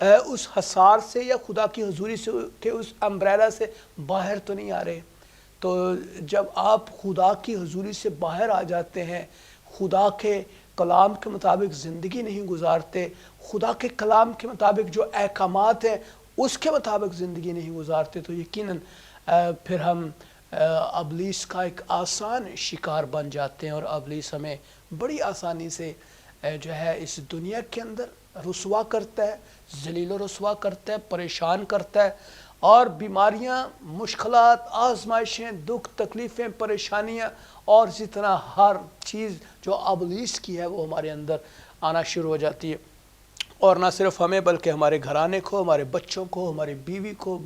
اس حصار سے یا خدا کی حضوری سے کے اس امبریلا سے باہر تو نہیں آ رہے. تو جب آپ خدا کی حضوری سے باہر آ جاتے ہیں، خدا کے کلام کے مطابق زندگی نہیں گزارتے، خدا کے کلام کے مطابق جو احکامات ہیں اس کے مطابق زندگی نہیں گزارتے، تو یقیناً پھر ہم ابلیس کا ایک آسان شکار بن جاتے ہیں، اور ابلیس ہمیں بڑی آسانی سے جو ہے اس دنیا کے اندر رسوا کرتا ہے، ذلیل و رسوا کرتا ہے، پریشان کرتا ہے، اور بیماریاں، مشکلات، آزمائشیں، دکھ، تکلیفیں، پریشانیاں اور اسی طرح ہر چیز جو ابلیس کی ہے وہ ہمارے اندر آنا شروع ہو جاتی ہے. اور نہ صرف ہمیں بلکہ ہمارے گھرانے کو، ہمارے بچوں کو، ہماری بیوی کو،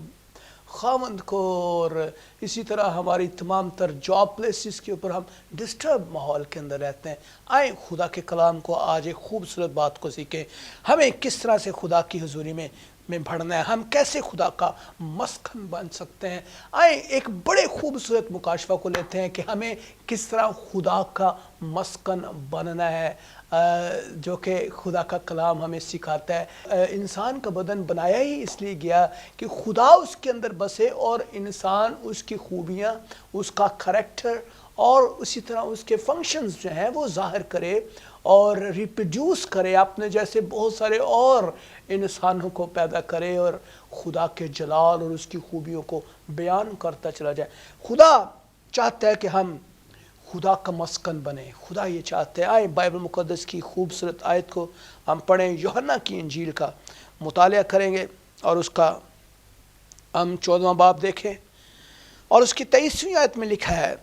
خاوند کو، اور اسی طرح ہماری تمام تر جاب پلیسز کے اوپر ہم ڈسٹرب ماحول کے اندر رہتے ہیں. آئیں خدا کے کلام کو آج ایک خوبصورت بات کو سیکھیں، ہمیں کس طرح سے خدا کی حضوری میں بڑھنا ہے، ہم کیسے خدا کا مسکن بن سکتے ہیں. آئیں ایک بڑے خوبصورت مکاشفہ کو لیتے ہیں کہ ہمیں کس طرح خدا کا مسکن بننا ہے، جو کہ خدا کا کلام ہمیں سکھاتا ہے. انسان کا بدن بنایا ہی اس لیے گیا کہ خدا اس کے اندر بسے اور انسان اس کی خوبیاں، اس کا کریکٹر اور اسی طرح اس کے فنکشنز جو ہیں وہ ظاہر کرے اور ریپروڈیوس کرے، اپنے جیسے بہت سارے اور انسانوں کو پیدا کرے اور خدا کے جلال اور اس کی خوبیوں کو بیان کرتا چلا جائے. خدا چاہتا ہے کہ ہم خدا کا مسکن بنے، خدا یہ چاہتے ہیں. آئے بائبل مقدس کی خوبصورت آیت کو ہم پڑھیں، یوحنا کی انجیل کا مطالعہ کریں گے اور اس کا ہم 14واں باب دیکھیں اور اس کی 23ویں آیت میں لکھا ہے،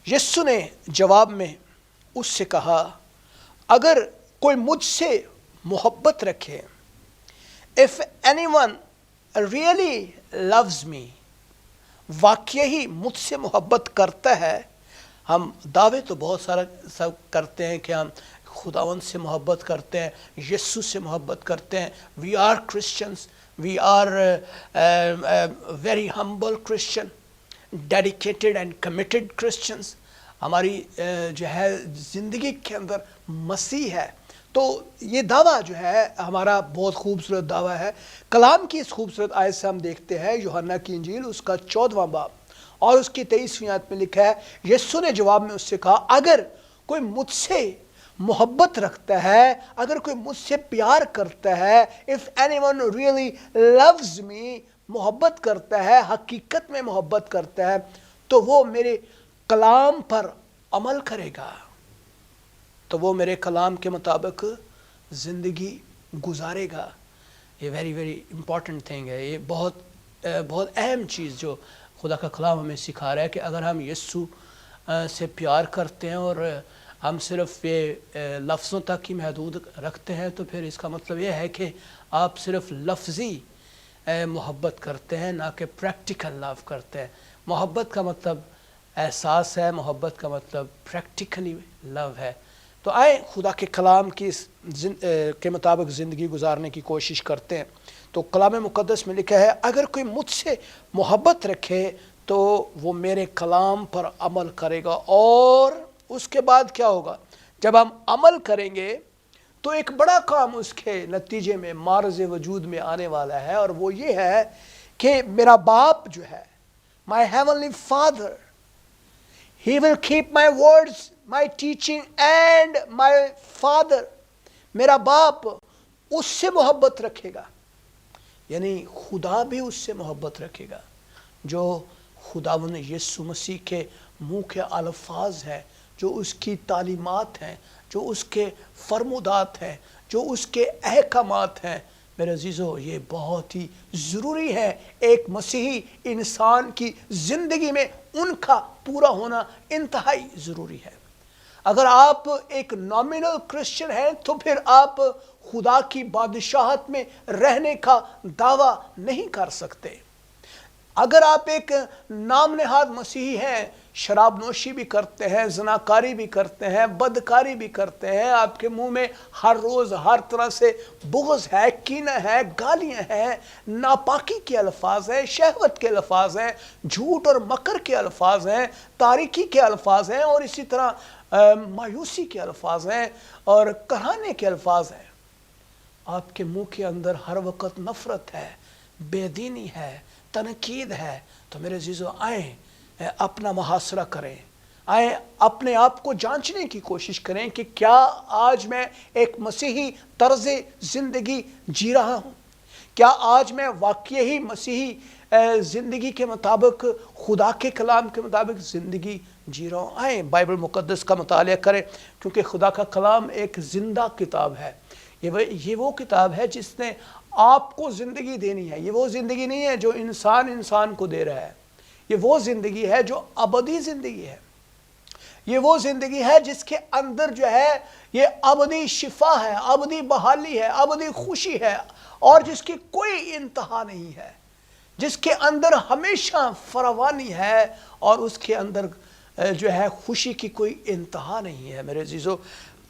یسوع نے جواب میں اس سے کہا، اگر کوئی مجھ سے محبت رکھے، if anyone really loves me، واقعی ہی مجھ سے محبت کرتا ہے. ہم دعوے تو بہت سارا سب کرتے ہیں کہ ہم خداوند سے محبت کرتے ہیں، یسوع سے محبت کرتے ہیں. We are Christians, we are very humble Christian, dedicated and committed Christians. ہماری جو ہے زندگی کے اندر مسیح ہے. تو یہ دعویٰ جو ہے ہمارا بہت خوبصورت دعویٰ ہے. کلام کی اس خوبصورت آیت سے ہم دیکھتے ہیں یوحنا کی انجیل اس کا 14واں باب اور اس کی 23ویں آیت میں لکھا ہے، یسوع نے جواب میں اس سے کہا، اگر کوئی مجھ سے محبت رکھتا ہے، اگر کوئی مجھ سے پیار کرتا ہے، if anyone really loves me، محبت کرتا ہے، حقیقت میں محبت کرتا ہے، تو وہ میرے کلام پر عمل کرے گا، تو وہ میرے کلام کے مطابق زندگی گزارے گا. یہ ویری ویری امپورٹنٹ تھنگ ہے، یہ بہت اہم چیز جو خدا کا کلام ہمیں سکھا رہا ہے کہ اگر ہم یسوع سے پیار کرتے ہیں اور ہم صرف یہ لفظوں تک ہی محدود رکھتے ہیں، تو پھر اس کا مطلب یہ ہے کہ آپ صرف لفظی محبت کرتے ہیں، نہ کہ پریکٹیکل لو کرتے ہیں. محبت کا مطلب احساس ہے، محبت کا مطلب پریکٹیکلی لو ہے. تو آئیں خدا کے کلام کی کے مطابق زندگی گزارنے کی کوشش کرتے ہیں. تو کلام مقدس میں لکھا ہے، اگر کوئی مجھ سے محبت رکھے تو وہ میرے کلام پر عمل کرے گا. اور اس کے بعد کیا ہوگا؟ جب ہم عمل کریں گے تو ایک بڑا کام اس کے نتیجے میں معرض وجود میں آنے والا ہے، اور وہ یہ ہے کہ میرا باپ جو ہے، my heavenly father, he will keep my words, my teaching and my father، میرا باپ اس سے محبت رکھے گا، یعنی خدا بھی اس سے محبت رکھے گا. جو خداوند یسوع مسیح کے منہ کے الفاظ ہیں، جو اس کی تعلیمات ہیں، جو اس کے فرمودات ہیں، جو اس کے احکامات ہیں، میرے عزیزو یہ بہت ہی ضروری ہے. ایک مسیحی انسان کی زندگی میں ان کا پورا ہونا انتہائی ضروری ہے. اگر آپ ایک نامینل کرسچن ہیں تو پھر آپ خدا کی بادشاہت میں رہنے کا دعویٰ نہیں کر سکتے. اگر آپ ایک نام نہاد مسیحی ہیں، شراب نوشی بھی کرتے ہیں، زناکاری بھی کرتے ہیں، بدکاری بھی کرتے ہیں، آپ کے منہ میں ہر روز ہر طرح سے بغض ہے، کینہ ہے، گالیاں ہیں، ناپاکی کے الفاظ ہیں، شہوت کے الفاظ ہیں، جھوٹ اور مکر کے الفاظ ہیں، تاریکی کے الفاظ ہیں، اور اسی طرح مایوسی کے الفاظ ہیں اور کراہنے کے الفاظ ہیں، آپ کے منہ کے اندر ہر وقت نفرت ہے، بے دینی ہے، تنقید ہے، تو میرے عزیزو آئیں اپنا محاصرہ کریں، آئیں اپنے آپ کو جانچنے کی کوشش کریں کہ کیا آج میں ایک مسیحی طرز زندگی جی رہا ہوں؟ کیا آج میں واقعی مسیحی زندگی کے مطابق، خدا کے کلام کے مطابق زندگی جی رہا ہوں؟ آئیں بائبل مقدس کا مطالعہ کریں، کیونکہ خدا کا کلام ایک زندہ کتاب ہے۔ یہ وہ کتاب ہے جس نے آپ کو زندگی دینی ہے۔ یہ وہ زندگی نہیں ہے جو انسان کو دے رہا ہے، یہ وہ زندگی ہے جو ابدی زندگی ہے۔ یہ وہ زندگی ہے جس کے اندر جو ہے یہ ابدی شفا ہے، ابدی بحالی ہے، ابدی خوشی ہے، اور جس کی کوئی انتہا نہیں ہے، جس کے اندر ہمیشہ فراوانی ہے، اور اس کے اندر جو ہے خوشی کی کوئی انتہا نہیں ہے۔ میرے عزیزو،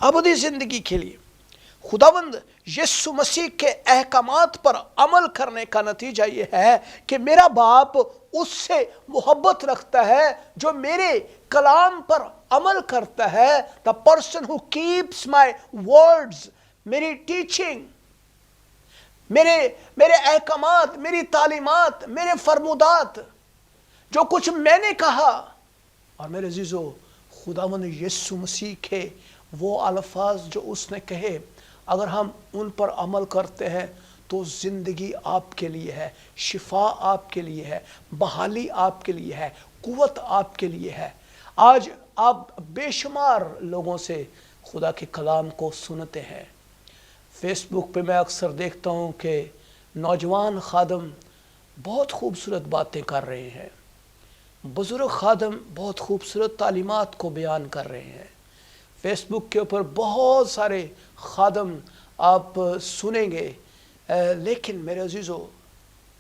ابدی زندگی کے لیے خداوند یسوع مسیح کے احکامات پر عمل کرنے کا نتیجہ یہ ہے کہ میرا باپ اس سے محبت رکھتا ہے جو میرے کلام پر عمل کرتا ہے۔ the person who keeps my words، میری ٹیچنگ، میرے احکامات، میری تعلیمات، میرے فرمودات، جو کچھ میں نے کہا۔ اور میرے عزیزو، خداوند یسوع مسیح کے وہ الفاظ جو اس نے کہے، اگر ہم ان پر عمل کرتے ہیں تو زندگی آپ کے لیے ہے، شفا آپ کے لیے ہے، بحالی آپ کے لیے ہے، قوت آپ کے لیے ہے۔ آج آپ بے شمار لوگوں سے خدا کے کلام کو سنتے ہیں۔ فیس بک پہ میں اکثر دیکھتا ہوں کہ نوجوان خادم بہت خوبصورت باتیں کر رہے ہیں، بزرگ خادم بہت خوبصورت تعلیمات کو بیان کر رہے ہیں۔ فیس بک کے اوپر بہت سارے خادم آپ سنیں گے، لیکن میرے عزیزو،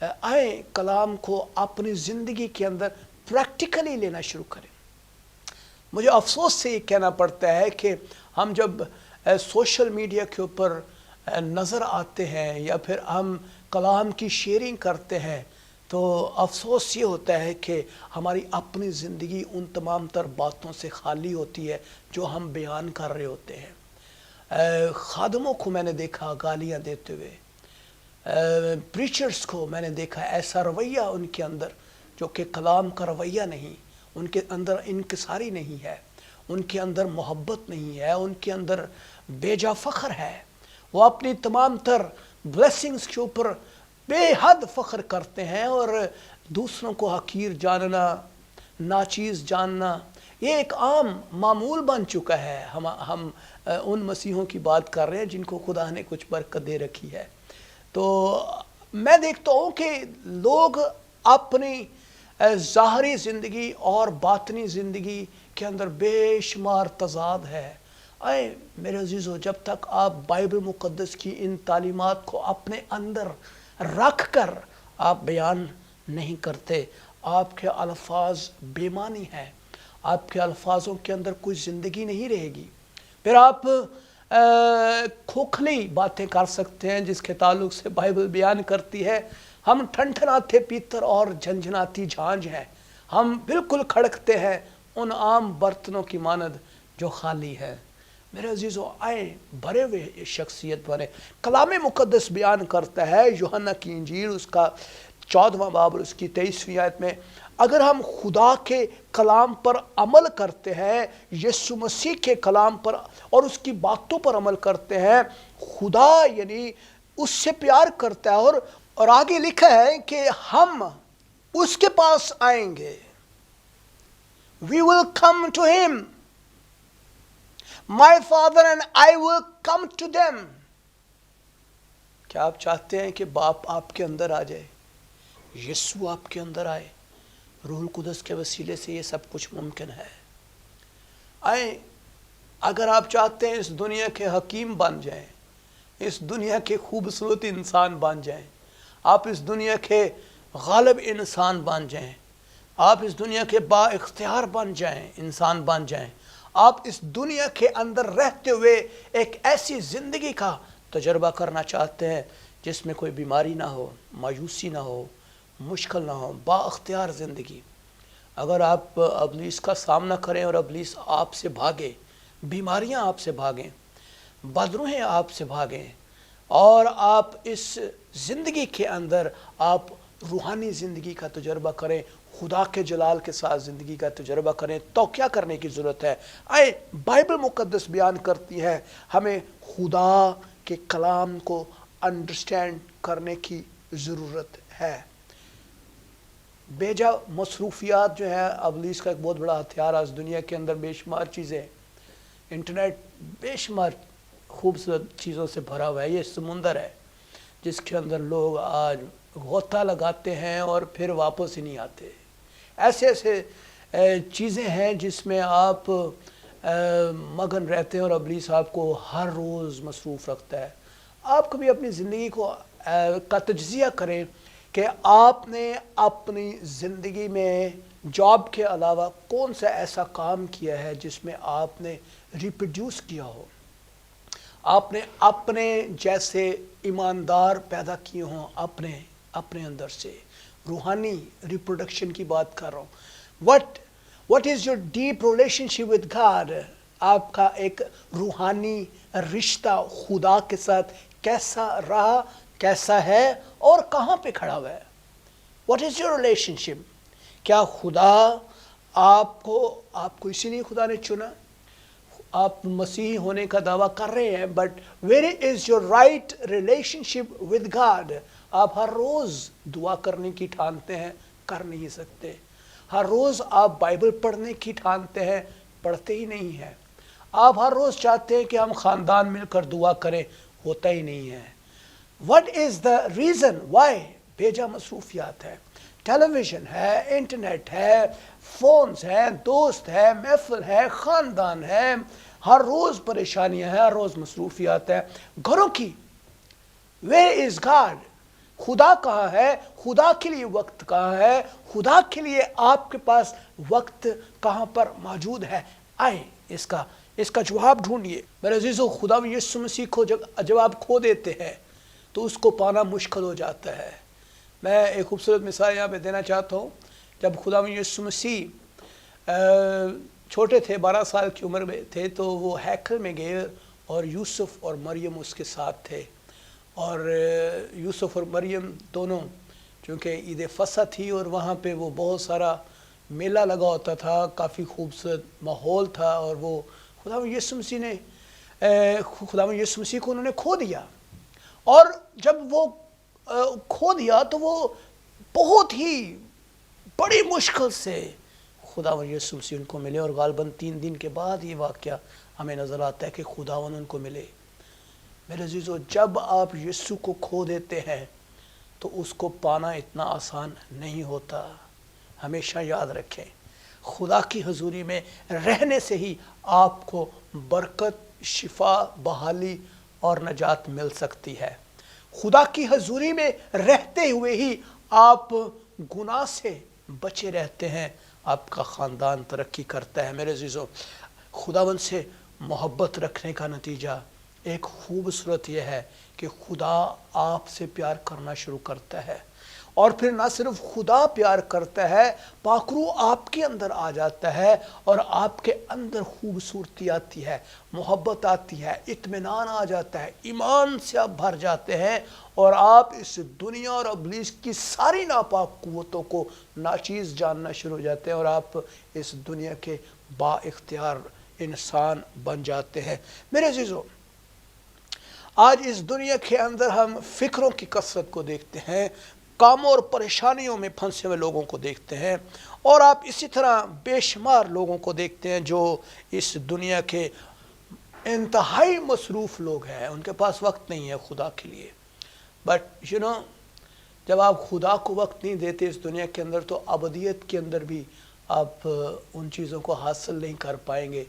آئیں کلام کو اپنی زندگی کے اندر پریکٹیکلی لینا شروع کریں۔ مجھے افسوس سے یہ کہنا پڑتا ہے کہ ہم جب سوشل میڈیا کے اوپر نظر آتے ہیں یا پھر ہم کلام کی شیئرنگ کرتے ہیں، تو افسوس یہ ہوتا ہے کہ ہماری اپنی زندگی ان تمام تر باتوں سے خالی ہوتی ہے جو ہم بیان کر رہے ہوتے ہیں۔ خادموں کو میں نے دیکھا گالیاں دیتے ہوئے، پریچرز کو میں نے دیکھا ایسا رویہ ان کے اندر جو کہ کلام کا رویہ نہیں، ان کے اندر انکساری نہیں ہے، ان کے اندر محبت نہیں ہے، ان کے اندر بے جا فخر ہے۔ وہ اپنی تمام تر بلیسنگز کے اوپر بے حد فخر کرتے ہیں، اور دوسروں کو حقیر جاننا، ناچیز جاننا، یہ ایک عام معمول بن چکا ہے۔ ہم ان مسیحوں کی بات کر رہے ہیں جن کو خدا نے کچھ برکت دے رکھی ہے۔ تو میں دیکھتا ہوں کہ لوگ اپنی ظاہری زندگی اور باطنی زندگی کے اندر بے شمار تضاد ہے۔ آئے میرے عزیزو، جب تک آپ بائبل مقدس کی ان تعلیمات کو اپنے اندر رکھ کر آپ بیان نہیں کرتے، آپ کے الفاظ بے معنی ہیں، آپ کے الفاظوں کے اندر کوئی زندگی نہیں رہے گی۔ پھر آپ کھوکھلی باتیں کر سکتے ہیں جس کے تعلق سے بائبل بیان کرتی ہے، ہم ٹھنٹھناتے پیتر اور جھنجھناتی جھانجھ ہیں، ہم بالکل کھڑکتے ہیں ان عام برتنوں کی مانند جو خالی ہے۔ میرے عزیزو، آئیں بھرے ہوئے شخصیت بنے۔ کلام مقدس بیان کرتا ہے، یوحنا کی انجیل اس کا 14واں باب اور اس کی 23ویں آیت میں، اگر ہم خدا کے کلام پر عمل کرتے ہیں، یسوع مسیح کے کلام پر اور اس کی باتوں پر عمل کرتے ہیں، خدا یعنی اس سے پیار کرتا ہے، اور آگے لکھا ہے کہ ہم اس کے پاس آئیں گے۔ We will come to him. My Father and I will come to them. کیا آپ چاہتے ہیں کہ باپ آپ کے اندر آ جائے، یسوع آپ کے اندر آئے؟ روح القدس کے وسیلے سے یہ سب کچھ ممکن ہے۔ آئیں، اگر آپ چاہتے ہیں اس دنیا کے حکیم بن جائیں، اس دنیا کے خوبصورت انسان بن جائیں، آپ اس دنیا کے غالب انسان بن جائیں، آپ اس دنیا کے با اختیار بن جائیں، انسان بن جائیں، آپ اس دنیا کے اندر رہتے ہوئے ایک ایسی زندگی کا تجربہ کرنا چاہتے ہیں جس میں کوئی بیماری نہ ہو، مایوسی نہ ہو، مشکل نہ ہو، با اختیار زندگی، اگر آپ ابلیس کا سامنا کریں اور ابلیس آپ سے بھاگے، بیماریاں آپ سے بھاگیں، بدروہیں آپ سے بھاگیں، اور آپ اس زندگی کے اندر آپ روحانی زندگی کا تجربہ کریں، خدا کے جلال کے ساتھ زندگی کا تجربہ کریں، تو کیا کرنے کی ضرورت ہے؟ آئے بائبل مقدس بیان کرتی ہے ہمیں خدا کے کلام کو انڈرسٹینڈ کرنے کی ضرورت ہے۔ بیجا مصروفیات جو ہے ابلیس کا ایک بہت بڑا ہتھیار ہے۔ اس دنیا کے اندر بے شمار چیزیں، انٹرنیٹ بے شمار خوبصورت چیزوں سے بھرا ہوا ہے۔ یہ سمندر ہے جس کے اندر لوگ آج غوطہ لگاتے ہیں اور پھر واپس ہی نہیں آتے۔ ایسے چیزیں ہیں جس میں آپ مگن رہتے ہیں اور ابلیس آپ کو ہر روز مصروف رکھتا ہے۔ آپ کبھی اپنی زندگی کا تجزیہ کریں کہ آپ نے اپنی زندگی میں جاب کے علاوہ کون سا ایسا کام کیا ہے جس میں آپ نے ریپروڈیوس کیا ہو، آپ نے اپنے جیسے ایماندار پیدا کیے ہوں اپنے اندر سے۔ روحانی ریپروڈکشن کی بات کر رہا ہوں۔ what is your deep relationship with God؟ آپ کا ایک روحانی رشتہ خدا کے ساتھ کیسا رہا، کیسا ہے اور کہاں پہ کھڑا ہوا ہے؟ what is your relationship؟ کیا خدا آپ کو اسی لیے خدا نے چنا؟ آپ مسیحی ہونے کا دعویٰ کر رہے ہیں، but where is your right relationship with God؟ آپ ہر روز دعا کرنے کی ٹھانتے ہیں، کر نہیں سکتے۔ ہر روز آپ بائبل پڑھنے کی ٹھانتے ہیں، پڑھتے ہی نہیں ہیں۔ آپ ہر روز چاہتے ہیں کہ ہم خاندان مل کر دعا کریں، ہوتا ہی نہیں ہے۔ what is the reason why؟ بھیجا مصروفیات ہے، ٹیلی ویژن ہے، انٹرنیٹ ہے، فونز ہیں، دوست ہے، محفل ہے، خاندان ہے، ہر روز پریشانیاں ہیں، ہر روز مصروفیات ہیں گھروں کی۔ where is God؟ خدا کہاں ہے؟ خدا کے لیے وقت کہاں ہے؟ خدا کے لیے آپ کے پاس وقت کہاں پر موجود ہے؟ آئے اس کا جواب ڈھونڈیے۔ میرے عزیزو، خدا یسوع مسیح کو جب آپ کھو دیتے ہیں تو اس کو پانا مشکل ہو جاتا ہے۔ میں ایک خوبصورت مثال یہاں پہ دینا چاہتا ہوں۔ جب خدا یسوع مسیح چھوٹے تھے، 12 سال کی عمر میں تھے، تو وہ ہیکل میں گئے اور یوسف اور مریم اس کے ساتھ تھے، اور یوسف اور مریم دونوں، چونکہ عید فصح تھی اور وہاں پہ وہ بہت سارا میلہ لگا ہوتا تھا، کافی خوبصورت ماحول تھا، اور وہ خدا یسوع مسیح کو انہوں نے کھو دیا۔ اور جب وہ کھو دیا تو وہ بہت ہی بڑی مشکل سے خداوند یسوع مسیح ان کو ملے، اور غالباً 3 دن کے بعد یہ واقعہ ہمیں نظر آتا ہے کہ خداوند ان کو ملے۔ میرے عزیزو، جب آپ یسوع کو کھو دیتے ہیں تو اس کو پانا اتنا آسان نہیں ہوتا۔ ہمیشہ یاد رکھیں، خدا کی حضوری میں رہنے سے ہی آپ کو برکت، شفا، بحالی اور نجات مل سکتی ہے۔ خدا کی حضوری میں رہتے ہوئے ہی آپ گناہ سے بچے رہتے ہیں، آپ کا خاندان ترقی کرتا ہے۔ میرے عزیزو، خداوند سے محبت رکھنے کا نتیجہ ایک خوبصورت یہ ہے کہ خدا آپ سے پیار کرنا شروع کرتا ہے، اور پھر نہ صرف خدا پیار کرتا ہے، پاک روح آپ کے اندر آ جاتا ہے، اور آپ کے اندر خوبصورتی آتی ہے، محبت آتی ہے، اطمینان آ جاتا ہے، ایمان سے آپ بھر جاتے ہیں، اور آپ اس دنیا اور ابلیس کی ساری ناپاک قوتوں کو ناچیز جاننا شروع ہو جاتے ہیں، اور آپ اس دنیا کے با اختیار انسان بن جاتے ہیں۔ میرے عزیزو، آج اس دنیا کے اندر ہم فکروں کی کثرت کو دیکھتے ہیں، کاموں اور پریشانیوں میں پھنسے ہوئے لوگوں کو دیکھتے ہیں، اور آپ اسی طرح بے شمار لوگوں کو دیکھتے ہیں جو اس دنیا کے انتہائی مصروف لوگ ہیں، ان کے پاس وقت نہیں ہے خدا کے لیے۔ بٹ جب آپ خدا کو وقت نہیں دیتے اس دنیا کے اندر، تو ابدیت کے اندر بھی آپ ان چیزوں کو حاصل نہیں کر پائیں گے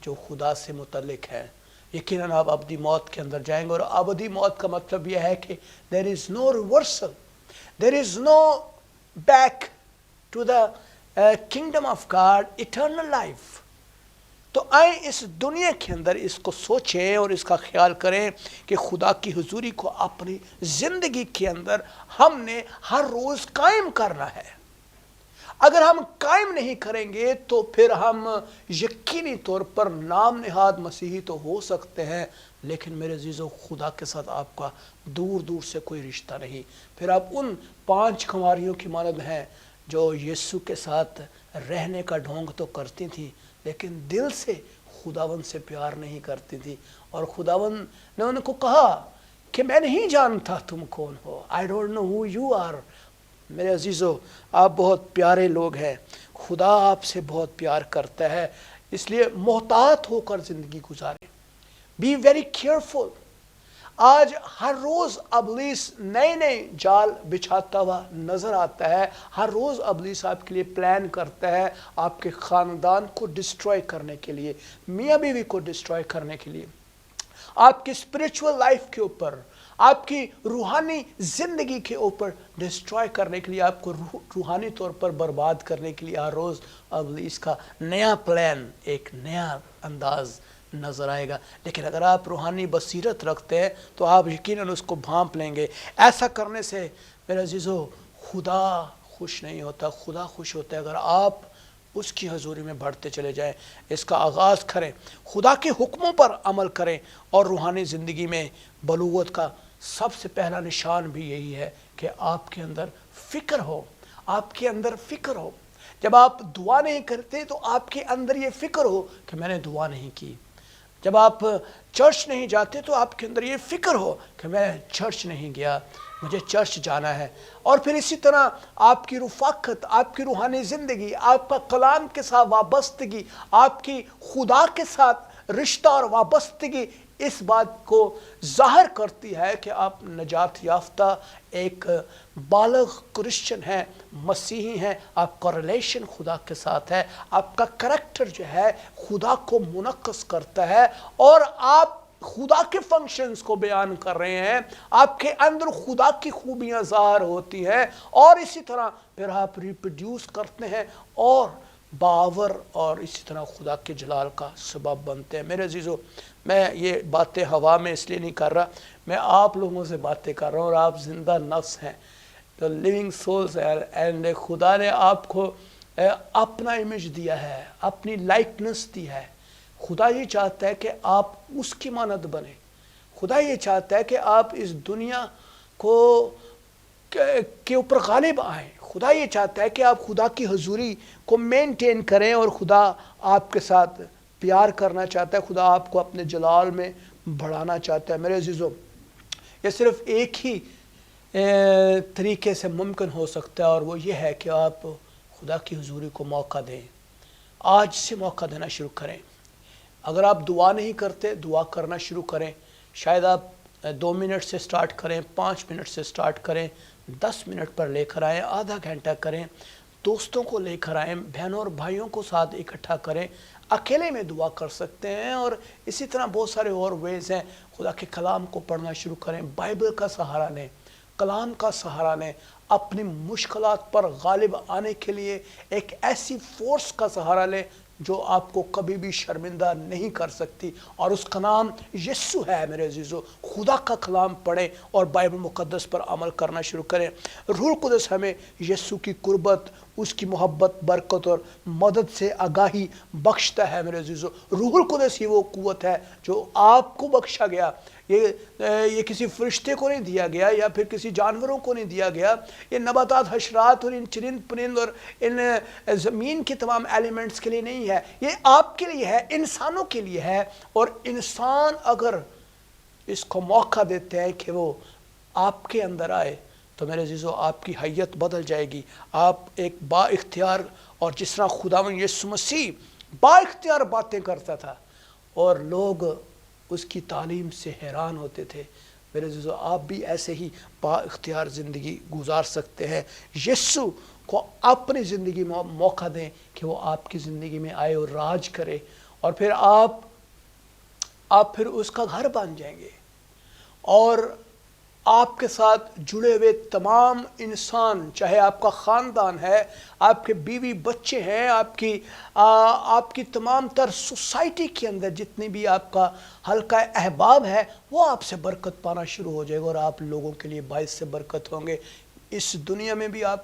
جو خدا سے متعلق ہے۔ یقیناً آپ ابدی موت کے اندر جائیں گے، اور ابدی موت کا مطلب یہ ہے کہ there is no reversal, there is no back to the kingdom of God, eternal life۔ تو آئیں اس دنیا کے اندر اس کو سوچیں اور اس کا خیال کریں کہ خدا کی حضوری کو اپنی زندگی کے اندر ہم نے ہر روز قائم کرنا ہے۔ اگر ہم قائم نہیں کریں گے تو پھر ہم یقینی طور پر نام نہاد مسیحی تو ہو سکتے ہیں، لیکن میرے عزیزو خدا کے ساتھ آپ کا دور دور سے کوئی رشتہ نہیں۔ پھر آپ ان 5 کنواریوں کی مانند ہیں جو یسوع کے ساتھ رہنے کا ڈھونگ تو کرتی تھیں، لیکن دل سے خداوند سے پیار نہیں کرتی تھی، اور خداوند نے ان کو کہا کہ میں نہیں جانتا تم کون ہو، I don't know who you are۔ میرے عزیزو، آپ بہت پیارے لوگ ہیں، خدا آپ سے بہت پیار کرتا ہے، اس لیے محتاط ہو کر زندگی گزاریں۔ Be very careful. آج ہر روز ابلیس نئے نئے جال بچھاتا ہوا نظر آتا ہے، ہر روز ابلیس آپ کے لیے پلان کرتا ہے آپ کے خاندان کو ڈسٹروائے کرنے کے لیے، میاں بیوی کو ڈسٹروائے کرنے کے لیے، آپ کی اسپرچول لائف کے اوپر، آپ کی روحانی زندگی کے اوپر ڈسٹروائے کرنے کے لیے، آپ کو روحانی طور پر برباد کرنے کے لیے ہر روز ابلیس کا نیا پلان، ایک نیا انداز نظر آئے گا۔ لیکن اگر آپ روحانی بصیرت رکھتے ہیں تو آپ یقیناً اس کو بھانپ لیں گے۔ ایسا کرنے سے میرے عزیزو خدا خوش نہیں ہوتا، خدا خوش ہوتا ہے اگر آپ اس کی حضوری میں بڑھتے چلے جائیں، اس کا آغاز کریں، خدا کے حکموں پر عمل کریں، اور روحانی زندگی میں بلوغت کا سب سے پہلا نشان بھی یہی ہے کہ آپ کے اندر فکر ہو، آپ کے اندر فکر ہو۔ جب آپ دعا نہیں کرتے تو آپ کے اندر یہ فکر ہو کہ میں نے دعا نہیں کی۔ جب آپ چرچ نہیں جاتے تو آپ کے اندر یہ فکر ہو کہ میں چرچ نہیں گیا، مجھے چرچ جانا ہے۔ اور پھر اسی طرح آپ کی رفاقت، آپ کی روحانی زندگی، آپ کا کلام کے ساتھ وابستگی، آپ کی خدا کے ساتھ رشتہ اور وابستگی اس بات کو ظاہر کرتی ہے کہ آپ نجات یافتہ ایک بالغ کرسچن ہیں، مسیحی ہیں، آپ کا ریلیشن خدا کے ساتھ ہے، آپ کا کریکٹر جو ہے خدا کو منعکس کرتا ہے، اور آپ خدا کے فنکشنز کو بیان کر رہے ہیں، آپ کے اندر خدا کی خوبیاں ظاہر ہوتی ہیں، اور اسی طرح پھر آپ ریپروڈیوس کرتے ہیں اور باور اور اسی طرح خدا کے جلال کا سبب بنتے ہیں۔ میرے عزیزو، میں یہ باتیں ہوا میں اس لیے نہیں کر رہا، میں آپ لوگوں سے باتیں کر رہا ہوں، اور آپ زندہ نفس ہیں، تو لیونگ سولز ہیں، اینڈ خدا نے آپ کو اپنا امیج دیا ہے، اپنی لائکنس دی ہے۔ خدا یہ چاہتا ہے کہ آپ اس کی مانند بنیں، خدا یہ چاہتا ہے کہ آپ اس دنیا کو کے اوپر غالب آئیں، خدا یہ چاہتا ہے کہ آپ خدا کی حضوری کو مینٹین کریں، اور خدا آپ کے ساتھ پیار کرنا چاہتا ہے، خدا آپ کو اپنے جلال میں بڑھانا چاہتا ہے۔ میرے عزیزو، یہ صرف ایک ہی طریقے سے ممکن ہو سکتا ہے، اور وہ یہ ہے کہ آپ خدا کی حضوری کو موقع دیں۔ آج سے موقع دینا شروع کریں۔ اگر آپ دعا نہیں کرتے، دعا کرنا شروع کریں۔ شاید آپ 2 منٹ سے سٹارٹ کریں، 5 منٹ سے سٹارٹ کریں، 10 منٹ پر لے کر آئیں، آدھا گھنٹہ کریں، دوستوں کو لے کر آئیں، بہنوں اور بھائیوں کو ساتھ اکٹھا کریں۔ اکیلے میں دعا کر سکتے ہیں، اور اسی طرح بہت سارے اور ویز ہیں۔ خدا کے کلام کو پڑھنا شروع کریں، بائبل کا سہارا لیں، کلام کا سہارا لیں، اپنی مشکلات پر غالب آنے کے لیے ایک ایسی فورس کا سہارا لیں جو آپ کو کبھی بھی شرمندہ نہیں کر سکتی، اور اس کا نام یسوع ہے۔ میرے عزیزو، خدا کا کلام پڑھیں اور بائبل مقدس پر عمل کرنا شروع کریں۔ روح القدس ہمیں یسوع کی قربت، اس کی محبت، برکت اور مدد سے آگاہی بخشتا ہے۔ میرے عزیزو، روح القدس ہی وہ قوت ہے جو آپ کو بخشا گیا۔ یہ کسی فرشتے کو نہیں دیا گیا، یا پھر کسی جانوروں کو نہیں دیا گیا، یہ نباتات، حشرات اور ان چرند پرند اور ان زمین کے تمام ایلیمنٹس کے لیے نہیں ہے، یہ آپ کے لیے ہے، انسانوں کے لیے ہے۔ اور انسان اگر اس کو موقع دیتے ہیں کہ وہ آپ کے اندر آئے تو میرے عزیزو، آپ کی حیت بدل جائے گی، آپ ایک با اختیار، اور جس طرح خداوند یسوع مسیح با اختیار باتیں کرتا تھا اور لوگ اس کی تعلیم سے حیران ہوتے تھے، میرے عزیزو آپ بھی ایسے ہی با اختیار زندگی گزار سکتے ہیں۔ یسوع کو اپنی زندگی میں موقع دیں کہ وہ آپ کی زندگی میں آئے اور راج کرے، اور پھر آپ پھر اس کا گھر بن جائیں گے، اور آپ کے ساتھ جڑے ہوئے تمام انسان، چاہے آپ کا خاندان ہے، آپ کے بیوی بچے ہیں، آپ کی تمام تر سوسائٹی کے اندر جتنی بھی آپ کا حلقہ احباب ہے، وہ آپ سے برکت پانا شروع ہو جائے گا، اور آپ لوگوں کے لیے باعث سے برکت ہوں گے۔ اس دنیا میں بھی آپ